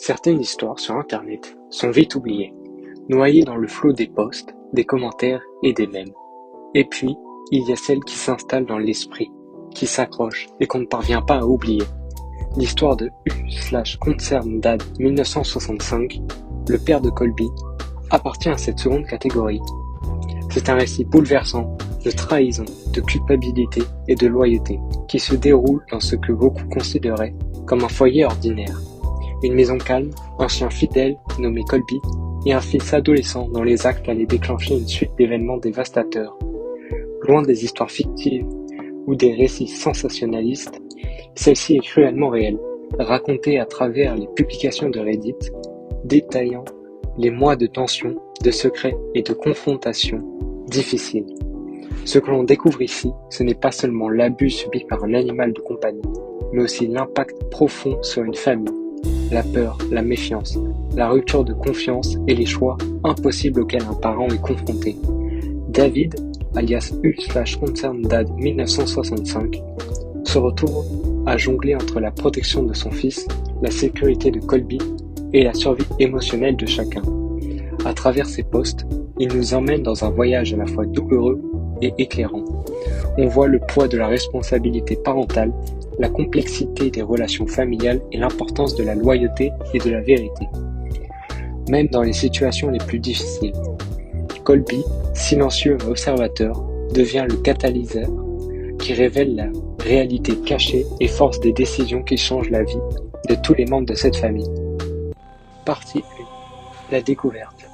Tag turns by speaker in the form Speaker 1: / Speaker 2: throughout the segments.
Speaker 1: Certaines histoires sur Internet sont vite oubliées, noyées dans le flot des posts, des commentaires et des mèmes. Et puis, il y a celles qui s'installent dans l'esprit, qui s'accrochent et qu'on ne parvient pas à oublier. L'histoire de U/Concern Dad 1965, le père de Colby, appartient à cette seconde catégorie. C'est un récit bouleversant de trahison, de culpabilité et de loyauté qui se déroule dans ce que beaucoup considéraient comme un foyer ordinaire. Une maison calme, un chien fidèle nommé Colby et un fils adolescent dont les actes allaient déclencher une suite d'événements dévastateurs. Loin des histoires fictives ou des récits sensationnalistes, celle-ci est cruellement réelle, racontée à travers les publications de Reddit, détaillant les mois de tension, de secrets et de confrontations difficiles. Ce que l'on découvre ici, ce n'est pas seulement l'abus subi par un animal de compagnie, mais aussi l'impact profond sur une famille, la peur, la méfiance, la rupture de confiance et les choix impossibles auxquels un parent est confronté. David, alias U/Concern Dad 1965, se retrouve à jongler entre la protection de son fils, la sécurité de Colby et la survie émotionnelle de chacun. À travers ses posts, il nous emmène dans un voyage à la fois douloureux et éclairant. On voit le poids de la responsabilité parentale, la complexité des relations familiales et l'importance de la loyauté et de la vérité. Même dans les situations les plus difficiles, Colby, silencieux et observateur, devient le catalyseur qui révèle la réalité cachée et force des décisions qui changent la vie de tous les membres de cette famille. Partie 1. La découverte.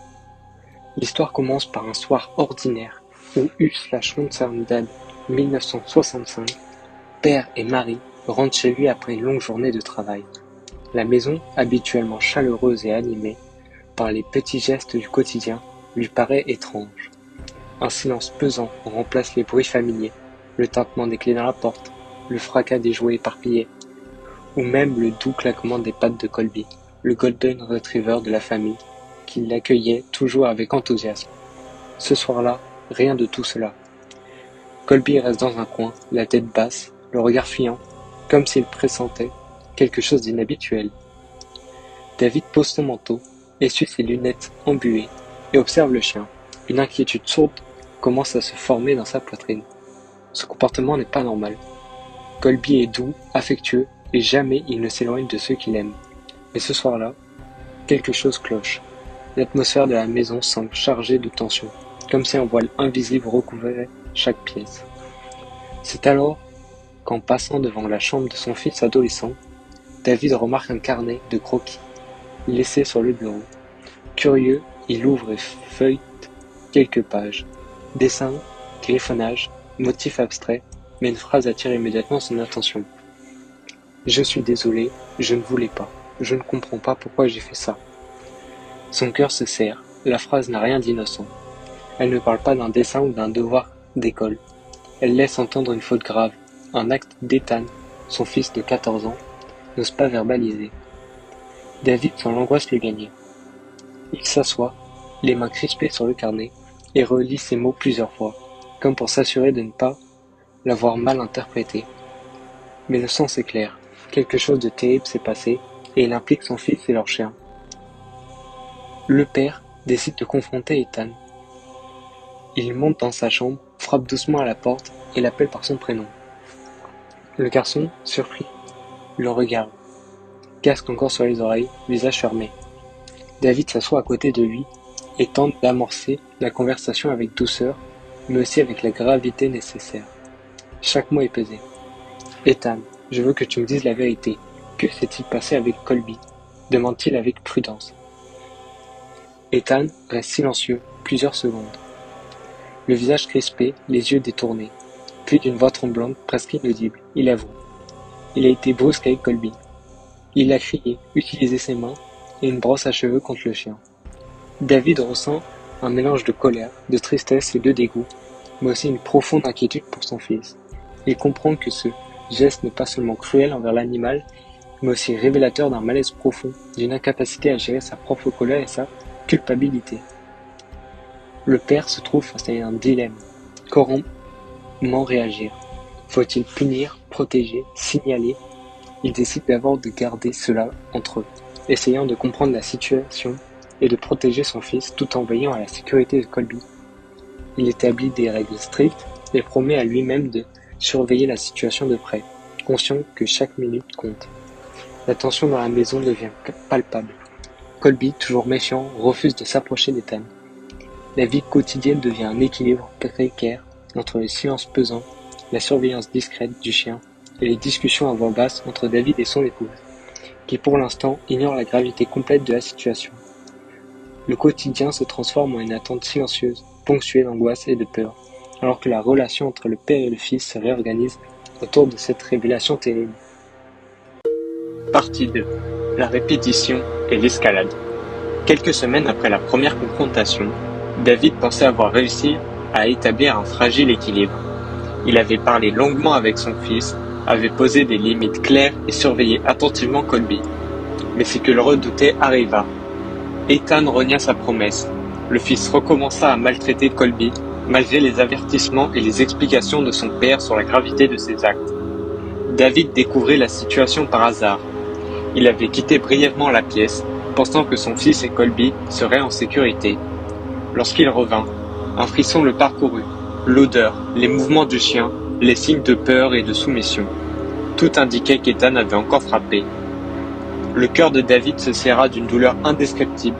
Speaker 1: L'histoire commence par un soir ordinaire où U/Concern Dad 1965, père et mari, rentre chez lui après une longue journée de travail. La maison, habituellement chaleureuse et animée par les petits gestes du quotidien, lui paraît étrange. Un silence pesant remplace les bruits familiers, le tintement des clés dans la porte, le fracas des jouets éparpillés, ou même le doux claquement des pattes de Colby, le golden retriever de la famille, qui l'accueillait toujours avec enthousiasme. Ce soir-là, rien de tout cela. Colby reste dans un coin, la tête basse, le regard fuyant, comme s'il pressentait quelque chose d'inhabituel. David pose son manteau, essuie ses lunettes embuées et observe le chien. Une inquiétude sourde commence à se former dans sa poitrine. Ce comportement n'est pas normal. Colby est doux, affectueux et jamais il ne s'éloigne de ceux qu'il aime. Mais ce soir-là, quelque chose cloche. L'atmosphère de la maison semble chargée de tension, comme si un voile invisible recouvrait chaque pièce. C'est alors qu'en passant devant la chambre de son fils adolescent, David remarque un carnet de croquis laissé sur le bureau. Curieux, il ouvre et feuillette quelques pages. Dessins, griffonnages, motifs abstraits, mais une phrase attire immédiatement son attention. « Je suis désolé, je ne voulais pas. Je ne comprends pas pourquoi j'ai fait ça. » Son cœur se serre, la phrase n'a rien d'innocent. Elle ne parle pas d'un dessin ou d'un devoir d'école. Elle laisse entendre une faute grave, un acte d'Ethan, son fils de 14 ans, n'ose pas verbaliser. David sent l'angoisse le gagner. Il s'assoit, les mains crispées sur le carnet, et relit ces mots plusieurs fois, comme pour s'assurer de ne pas l'avoir mal interprété. Mais le sens est clair, quelque chose de terrible s'est passé, et il implique son fils et leur chien. Le père décide de confronter Ethan. Il monte dans sa chambre, frappe doucement à la porte et l'appelle par son prénom. Le garçon, surpris, le regarde, casque encore sur les oreilles, visage fermé. David s'assoit à côté de lui et tente d'amorcer la conversation avec douceur, mais aussi avec la gravité nécessaire. Chaque mot est pesé. « Ethan, je veux que tu me dises la vérité. Que s'est-il passé avec Colby ?» demande-t-il avec prudence. Ethan reste silencieux plusieurs secondes. Le visage crispé, les yeux détournés. Puis d'une voix tremblante, presque inaudible, il avoue. Il a été brusque avec Colby. Il a crié, utilisé ses mains et une brosse à cheveux contre le chien. David ressent un mélange de colère, de tristesse et de dégoût, mais aussi une profonde inquiétude pour son fils. Il comprend que ce geste n'est pas seulement cruel envers l'animal, mais aussi révélateur d'un malaise profond, d'une incapacité à gérer sa propre colère et sa culpabilité. Le père se trouve face à un dilemme. Comment réagir? Faut-il punir, protéger, signaler? Il décide d'abord de garder cela entre eux, essayant de comprendre la situation et de protéger son fils tout en veillant à la sécurité de Colby. Il établit des règles strictes et promet à lui-même de surveiller la situation de près, conscient que chaque minute compte. La tension dans la maison devient palpable. Colby, toujours méfiant, refuse de s'approcher d'Ethan. La vie quotidienne devient un équilibre précaire entre le silence pesant, la surveillance discrète du chien et les discussions à voix basse entre David et son épouse, qui pour l'instant ignore la gravité complète de la situation. Le quotidien se transforme en une attente silencieuse, ponctuée d'angoisse et de peur, alors que la relation entre le père et le fils se réorganise autour de cette révélation terrible. Partie 2. La répétition et l'escalade. Quelques semaines après la première confrontation, David pensait avoir réussi à établir un fragile équilibre. Il avait parlé longuement avec son fils, avait posé des limites claires et surveillé attentivement Colby. Mais ce que le redoutait arriva. Ethan renia sa promesse. Le fils recommença à maltraiter Colby, malgré les avertissements et les explications de son père sur la gravité de ses actes. David découvrait la situation par hasard. Il avait quitté brièvement la pièce, pensant que son fils et Colby seraient en sécurité. Lorsqu'il revint, un frisson le parcourut. L'odeur, les mouvements du chien, les signes de peur et de soumission. Tout indiquait qu'Ethan avait encore frappé. Le cœur de David se serra d'une douleur indescriptible.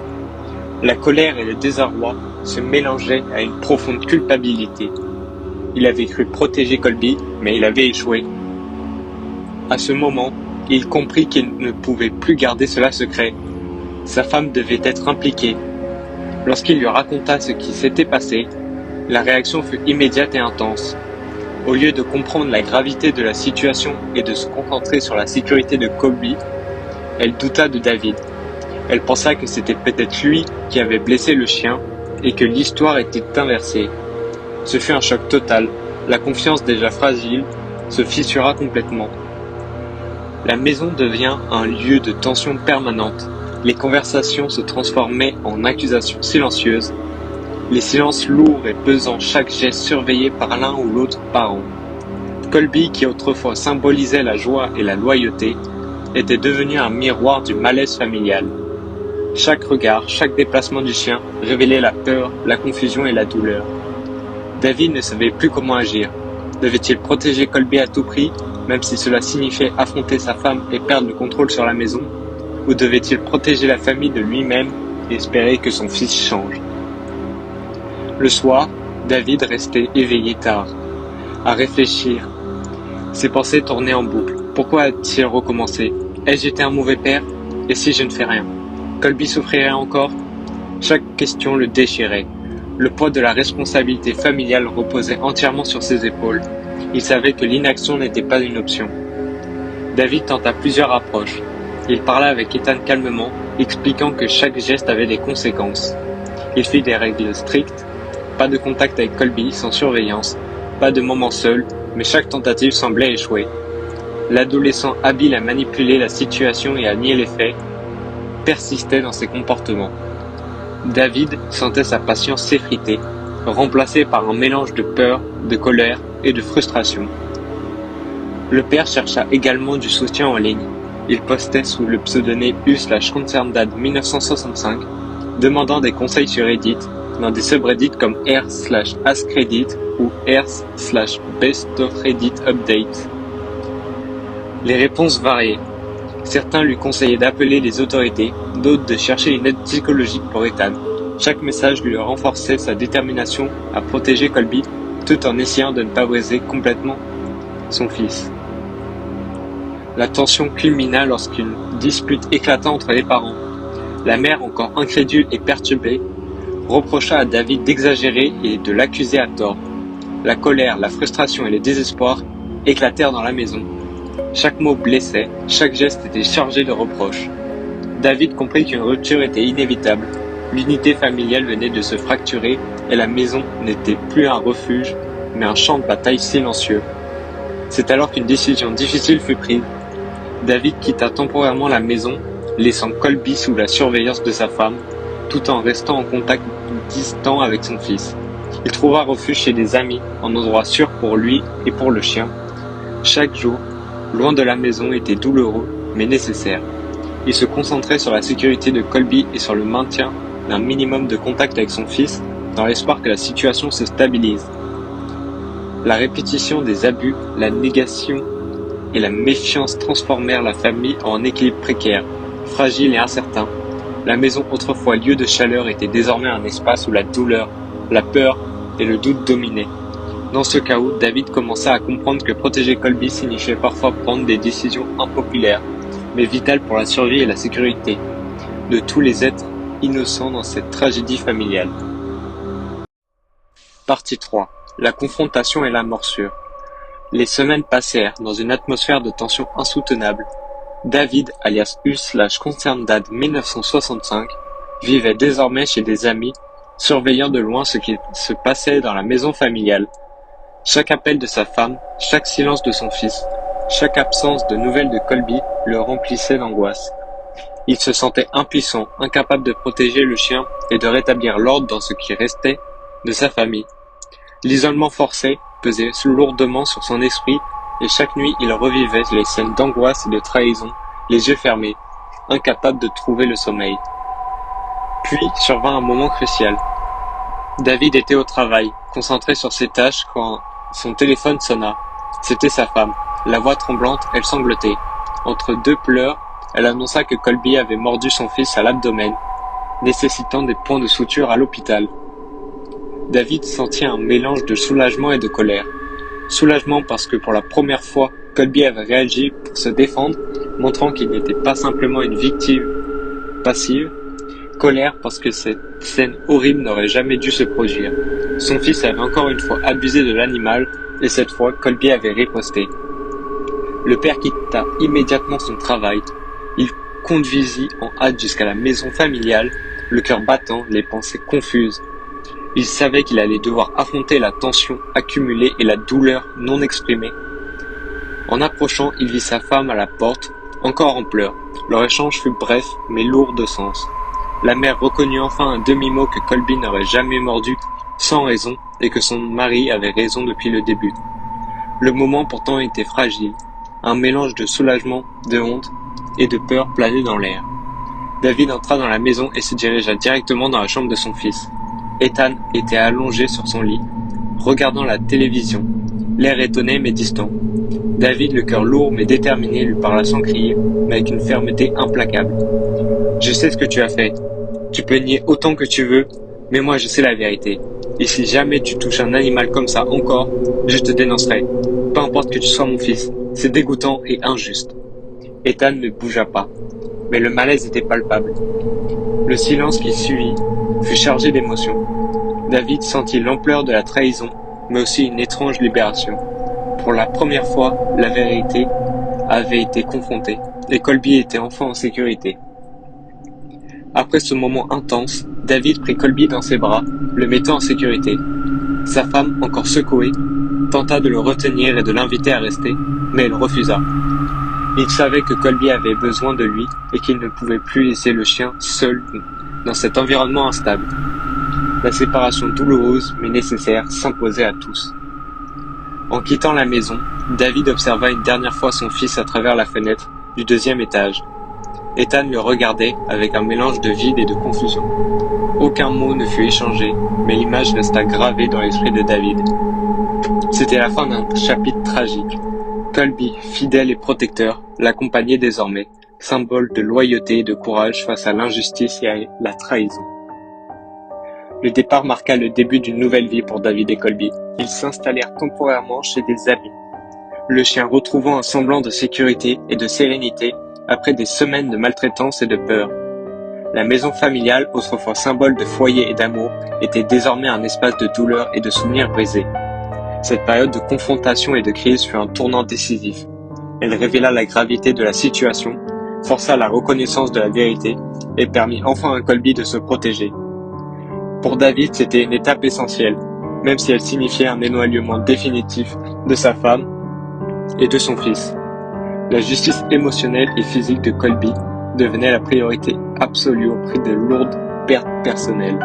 Speaker 1: La colère et le désarroi se mélangeaient à une profonde culpabilité. Il avait cru protéger Colby, mais il avait échoué. À ce moment, il comprit qu'il ne pouvait plus garder cela secret. Sa femme devait être impliquée. Lorsqu'il lui raconta ce qui s'était passé, la réaction fut immédiate et intense. Au lieu de comprendre la gravité de la situation et de se concentrer sur la sécurité de Colby, elle douta de David. Elle pensa que c'était peut-être lui qui avait blessé le chien et que l'histoire était inversée. Ce fut un choc total. La confiance déjà fragile se fissura complètement. La maison devient un lieu de tension permanente. Les conversations se transformaient en accusations silencieuses. Les silences lourds et pesants, chaque geste surveillé par l'un ou l'autre parent. Colby, qui autrefois symbolisait la joie et la loyauté, était devenu un miroir du malaise familial. Chaque regard, chaque déplacement du chien révélait la peur, la confusion et la douleur. David ne savait plus comment agir. Devait-il protéger Colby à tout prix, même si cela signifiait affronter sa femme et perdre le contrôle sur la maison, ou devait-il protéger la famille de lui-même et espérer que son fils change? Le soir, David restait éveillé tard, à réfléchir. Ses pensées tournaient en boucle. Pourquoi a-t-il recommencé? Ai-je été un mauvais père? Et si je ne fais rien? Colby souffrirait encore? Chaque question le déchirait. Le poids de la responsabilité familiale reposait entièrement sur ses épaules. Il savait que l'inaction n'était pas une option. David tenta plusieurs approches. Il parla avec Ethan calmement, expliquant que chaque geste avait des conséquences. Il fit des règles strictes. Pas de contact avec Colby sans surveillance, pas de moment seul, mais chaque tentative semblait échouer. L'adolescent habile à manipuler la situation et à nier les faits persistait dans ses comportements. David sentait sa patience s'effriter, remplacée par un mélange de peur, de colère et de frustration. Le père chercha également du soutien en ligne. Il postait sous le pseudonyme u/concernedad 1965, demandant des conseils sur Reddit, dans des subreddits comme r/askreddit ou r/bestofredditupdate. Les réponses variaient. Certains lui conseillaient d'appeler les autorités, d'autres de chercher une aide psychologique pour Ethan. Chaque message lui renforçait sa détermination à protéger Colby, tout en essayant de ne pas briser complètement son fils. La tension culmina lorsqu'une dispute éclata entre les parents. La mère, encore incrédule et perturbée, reprocha à David d'exagérer et de l'accuser à tort. La colère, la frustration et le désespoir éclatèrent dans la maison. Chaque mot blessait, chaque geste était chargé de reproches. David comprit qu'une rupture était inévitable. L'unité familiale venait de se fracturer et la maison n'était plus un refuge, mais un champ de bataille silencieux. C'est alors qu'une décision difficile fut prise. David quitta temporairement la maison, laissant Colby sous la surveillance de sa femme, tout en restant en contact distant avec son fils. Il trouva refuge chez des amis, un endroit sûr pour lui et pour le chien. Chaque jour, loin de la maison, était douloureux, mais nécessaire. il se concentrait sur la sécurité de Colby et sur le maintien d'un minimum de contact avec son fils, dans l'espoir que la situation se stabilise. La répétition des abus, la négation et la méfiance transformèrent la famille en un équilibre précaire, fragile et incertain. La maison autrefois lieu de chaleur était désormais un espace où la douleur, la peur et le doute dominaient. Dans ce chaos, David commença à comprendre que protéger Colby signifiait parfois prendre des décisions impopulaires, mais vitales pour la survie et la sécurité de tous les êtres innocents dans cette tragédie familiale. Partie 3. La confrontation et la morsure. Les semaines passèrent dans une atmosphère de tension insoutenable. David, alias U/Concerned 1965, vivait désormais chez des amis, surveillant de loin ce qui se passait dans la maison familiale. Chaque appel de sa femme, chaque silence de son fils, chaque absence de nouvelles de Colby le remplissait d'angoisse. Il se sentait impuissant, incapable de protéger le chien et de rétablir l'ordre dans ce qui restait de sa famille. L'isolement forcé pesait lourdement sur son esprit et chaque nuit il revivait les scènes d'angoisse et de trahison, les yeux fermés, incapable de trouver le sommeil. Puis survint un moment crucial. David était au travail, concentré sur ses tâches quand son téléphone sonna. C'était sa femme. La voix tremblante, elle sanglotait. Entre deux pleurs, elle annonça que Colby avait mordu son fils à l'abdomen, nécessitant des points de suture à l'hôpital. David sentit un mélange de soulagement et de colère. Soulagement parce que pour la première fois, Colby avait réagi pour se défendre, montrant qu'il n'était pas simplement une victime passive. Colère parce que cette scène horrible n'aurait jamais dû se produire. Son fils avait encore une fois abusé de l'animal, et cette fois, Colby avait riposté. Le père quitta immédiatement son travail. Il conduisit en hâte jusqu'à la maison familiale, le cœur battant, les pensées confuses. Il savait qu'il allait devoir affronter la tension accumulée et la douleur non exprimée. En approchant, il vit sa femme à la porte, encore en pleurs. Leur échange fut bref, mais lourd de sens. La mère reconnut enfin un demi-mot que Colby n'aurait jamais mordu sans raison et que son mari avait raison depuis le début. Le moment pourtant était fragile. Un mélange de soulagement, de honte et de peur planait dans l'air. David entra dans la maison et se dirigea directement dans la chambre de son fils. Ethan était allongé sur son lit, regardant la télévision, l'air étonné mais distant. David, le cœur lourd mais déterminé, lui parla sans crier, mais avec une fermeté implacable. « Je sais ce que tu as fait. Tu peux nier autant que tu veux, mais moi je sais la vérité. Et si jamais tu touches un animal comme ça encore, je te dénoncerai. Peu importe que tu sois mon fils, c'est dégoûtant et injuste. » Ethan ne bougea pas, mais le malaise était palpable. Le silence qui suivit fut chargé d'émotions. David sentit l'ampleur de la trahison, mais aussi une étrange libération. Pour la première fois, la vérité avait été confrontée, et Colby était enfin en sécurité. Après ce moment intense, David prit Colby dans ses bras, le mettant en sécurité. Sa femme, encore secouée, tenta de le retenir et de l'inviter à rester, mais elle refusa. Il savait que Colby avait besoin de lui et qu'il ne pouvait plus laisser le chien seul dans cet environnement instable. La séparation douloureuse mais nécessaire s'imposait à tous. En quittant la maison, David observa une dernière fois son fils à travers la fenêtre du deuxième étage. Ethan le regardait avec un mélange de vide et de confusion. Aucun mot ne fut échangé, mais l'image resta gravée dans l'esprit de David. C'était la fin d'un chapitre tragique. Colby, fidèle et protecteur, l'accompagnait désormais, symbole de loyauté et de courage face à l'injustice et à la trahison. Le départ marqua le début d'une nouvelle vie pour David et Colby. Ils s'installèrent temporairement chez des amis, le chien retrouvant un semblant de sécurité et de sérénité après des semaines de maltraitance et de peur. La maison familiale, autrefois symbole de foyer et d'amour, était désormais un espace de douleur et de souvenirs brisés. Cette période de confrontation et de crise fut un tournant décisif. Elle révéla la gravité de la situation, força la reconnaissance de la vérité et permit enfin à Colby de se protéger. Pour David, c'était une étape essentielle, même si elle signifiait un éloignement définitif de sa femme et de son fils. La justice émotionnelle et physique de Colby devenait la priorité absolue au prix de lourdes pertes personnelles.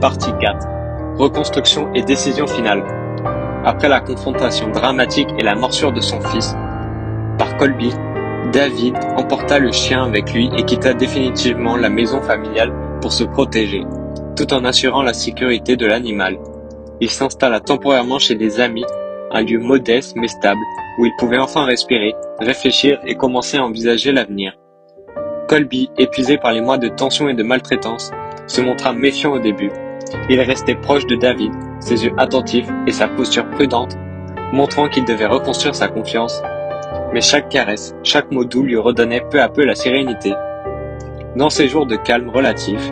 Speaker 1: Partie 4. Reconstruction et décision finale. Après la confrontation dramatique et la morsure de son fils par Colby, David emporta le chien avec lui et quitta définitivement la maison familiale pour se protéger, tout en assurant la sécurité de l'animal. Il s'installa temporairement chez des amis, un lieu modeste mais stable, où il pouvait enfin respirer, réfléchir et commencer à envisager l'avenir. Colby, épuisé par les mois de tension et de maltraitance, se montra méfiant au début. Il restait proche de David, ses yeux attentifs et sa posture prudente, montrant qu'il devait reconstruire sa confiance. Mais chaque caresse, chaque mot doux lui redonnait peu à peu la sérénité. Dans ces jours de calme relatif,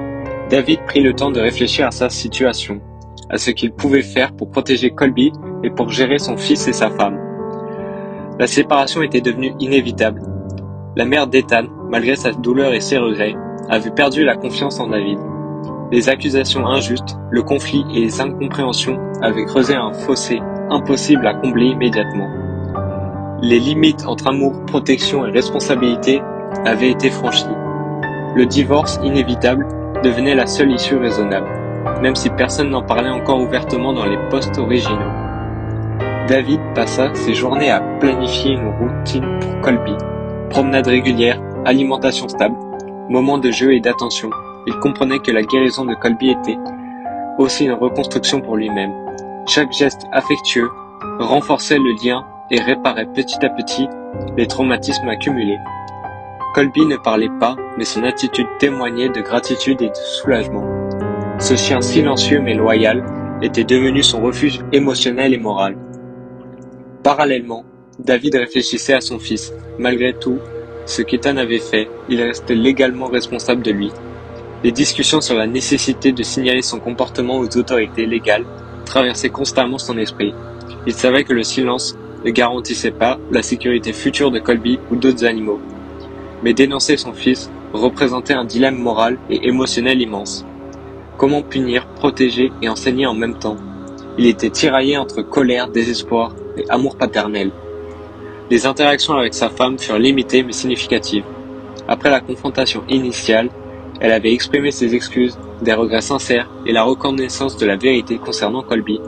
Speaker 1: David prit le temps de réfléchir à sa situation, à ce qu'il pouvait faire pour protéger Colby et pour gérer son fils et sa femme. La séparation était devenue inévitable. La mère d'Ethan, malgré sa douleur et ses regrets, avait perdu la confiance en David. Les accusations injustes, le conflit et les incompréhensions avaient creusé un fossé impossible à combler immédiatement. Les limites entre amour, protection et responsabilité avaient été franchies. Le divorce inévitable devenait la seule issue raisonnable, même si personne n'en parlait encore ouvertement dans les posts originaux. David passa ses journées à planifier une routine pour Colby. Promenade régulière, alimentation stable, moments de jeu et d'attention. Il comprenait que la guérison de Colby était aussi une reconstruction pour lui-même. Chaque geste affectueux renforçait le lien et réparait petit à petit les traumatismes accumulés. Colby ne parlait pas, mais son attitude témoignait de gratitude et de soulagement. Ce chien silencieux mais loyal était devenu son refuge émotionnel et moral. Parallèlement, David réfléchissait à son fils. Malgré tout ce qu'Ethan avait fait, il restait légalement responsable de lui. Les discussions sur la nécessité de signaler son comportement aux autorités légales traversaient constamment son esprit. Il savait que le silence ne garantissait pas la sécurité future de Colby ou d'autres animaux. Mais dénoncer son fils représentait un dilemme moral et émotionnel immense. Comment punir, protéger et enseigner en même temps? Il était tiraillé entre colère, désespoir et amour paternel. Les interactions avec sa femme furent limitées mais significatives. Après la confrontation initiale, elle avait exprimé ses excuses, des regrets sincères et la reconnaissance de la vérité concernant Colby.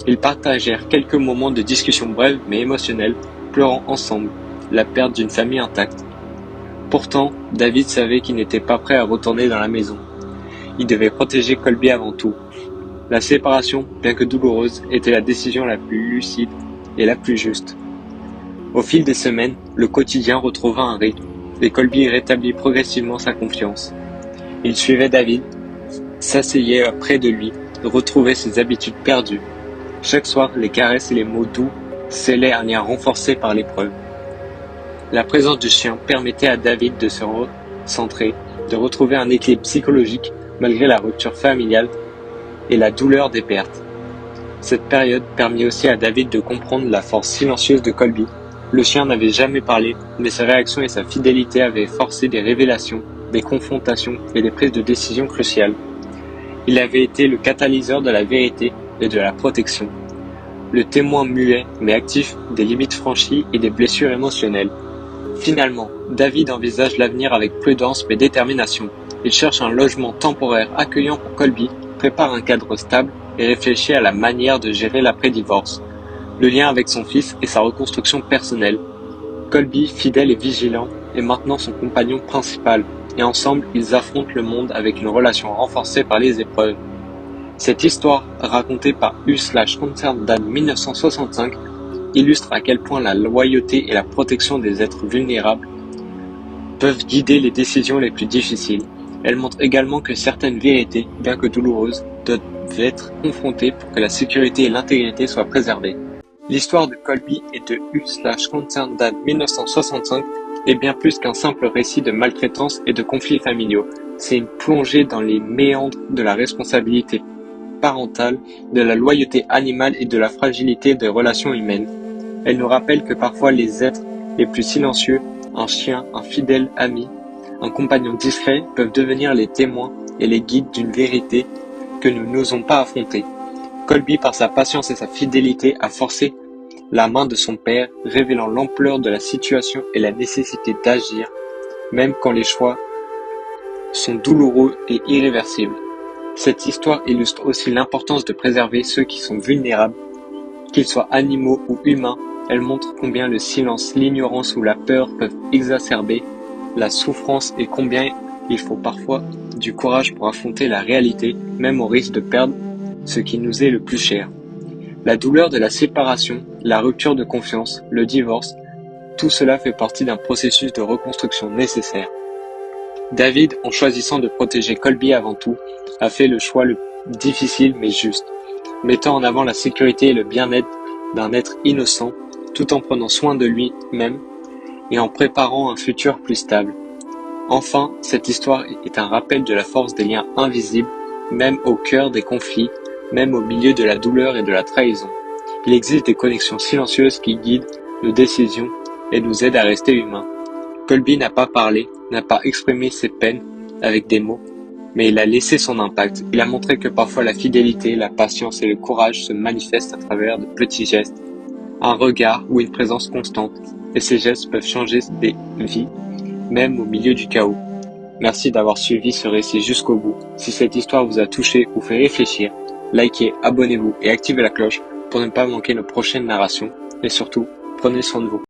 Speaker 1: Ils partagèrent quelques moments de discussion brèves mais émotionnels, pleurant ensemble la perte d'une famille intacte. Pourtant, David savait qu'il n'était pas prêt à retourner dans la maison. Il devait protéger Colby avant tout. La séparation, bien que douloureuse, était la décision la plus lucide et la plus juste. Au fil des semaines, le quotidien retrouva un rythme et Colby rétablit progressivement sa confiance. Il suivait David, s'asseyait près de lui, retrouvait ses habitudes perdues. Chaque soir, les caresses et les mots doux scellaient un lien renforcé par l'épreuve. La présence du chien permettait à David de se recentrer, de retrouver un équilibre psychologique malgré la rupture familiale et la douleur des pertes. Cette période permit aussi à David de comprendre la force silencieuse de Colby. Le chien n'avait jamais parlé, mais sa réaction et sa fidélité avaient forcé des révélations, des confrontations et des prises de décision cruciales. Il avait été le catalyseur de la vérité et de la protection. Le témoin muet mais actif des limites franchies et des blessures émotionnelles. Finalement, David envisage l'avenir avec prudence mais détermination. Il cherche un logement temporaire accueillant pour Colby, prépare un cadre stable et réfléchit à la manière de gérer l'après-divorce, le lien avec son fils et sa reconstruction personnelle. Colby, fidèle et vigilant, est maintenant son compagnon principal, et ensemble ils affrontent le monde avec une relation renforcée par les épreuves. Cette histoire, racontée par U/ConcernedDad 1965, illustre à quel point la loyauté et la protection des êtres vulnérables peuvent guider les décisions les plus difficiles. Elle montre également que certaines vérités, bien que douloureuses, doivent être confrontées pour que la sécurité et l'intégrité soient préservées. L'histoire de Colby et de U/ConcernedDad 1965 est bien plus qu'un simple récit de maltraitance et de conflits familiaux. C'est une plongée dans les méandres de la responsabilité parentale, de la loyauté animale et de la fragilité des relations humaines. Elle nous rappelle que parfois les êtres les plus silencieux, un chien, un fidèle ami, un compagnon discret, peuvent devenir les témoins et les guides d'une vérité que nous n'osons pas affronter. Colby, par sa patience et sa fidélité, a forcé la main de son père, révélant l'ampleur de la situation et la nécessité d'agir, même quand les choix sont douloureux et irréversibles. Cette histoire illustre aussi l'importance de préserver ceux qui sont vulnérables, qu'ils soient animaux ou humains, Elle montre combien le silence, l'ignorance ou la peur peuvent exacerber la souffrance et combien il faut parfois du courage pour affronter la réalité, même au risque de perdre ce qui nous est le plus cher. La douleur de la séparation, la rupture de confiance, le divorce, tout cela fait partie d'un processus de reconstruction nécessaire. David, en choisissant de protéger Colby avant tout, a fait le choix le difficile mais juste, mettant en avant la sécurité et le bien-être d'un être innocent, tout en prenant soin de lui-même et en préparant un futur plus stable. Enfin, cette histoire est un rappel de la force des liens invisibles, même au cœur des conflits, même au milieu de la douleur et de la trahison. Il existe des connexions silencieuses qui guident nos décisions et nous aident à rester humains. Colby n'a pas parlé, n'a pas exprimé ses peines avec des mots, mais il a laissé son impact. Il a montré que parfois la fidélité, la patience et le courage se manifestent à travers de petits gestes, un regard ou une présence constante, et ces gestes peuvent changer des vies, même au milieu du chaos. Merci d'avoir suivi ce récit jusqu'au bout. Si cette histoire vous a touché ou fait réfléchir, likez, abonnez-vous et activez la cloche pour ne pas manquer nos prochaines narrations. Et surtout, prenez soin de vous.